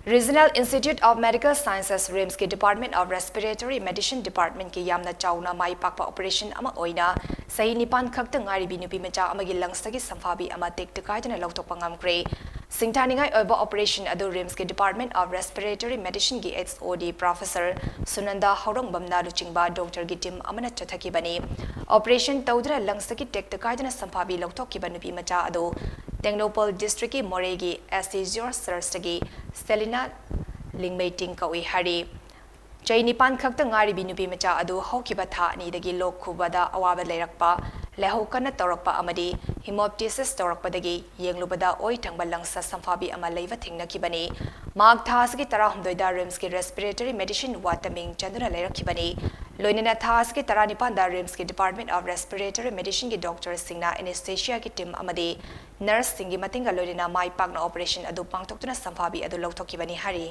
Regional Institute of Medical Sciences RIMS के Department of Respiratory Medicine Department के यामना चाउना माई पाकपा operation ama oina sahi nipan khakta ngairibi nupi macha amagi langsagi Shamphabi ama Tekta Kaidana Louthokpa Ngamkhre singthaningai oiba operation adu RIMS ke Department of Respiratory Medicine ki XOD Professor Sunanda Haurong Bamna Luchingba Dr. Gitim amana chathaki bani operation tawdra langsagi Tekta Kaidana Shamphabi Louthokki nupi macha adu Technopol District ki Moregi Asizor Sarstagi Selina Lingmeiting Kawi Hari Chahi nipan khakta ngairibi nupi macha adu haukiba tha ani dagi lok khubada awaba leirakpa lehokana tawrakpa amadi hemoptysis tawrakpa dagi yenglubada oi thangba langsa Shamphabi ama leiva thingnakibani mag thas ki tarahumdoi da RIMS ki respiratory medicine wataming chandra leirakibani loinana thas ki taranipan da RIMS ki Department of Respiratory Medicine ki doctor singna anesthesia ki team amadi nurse singi matinga loinana mai pakna operation adu pangtoktuna Shamphabi adu louthokibani hari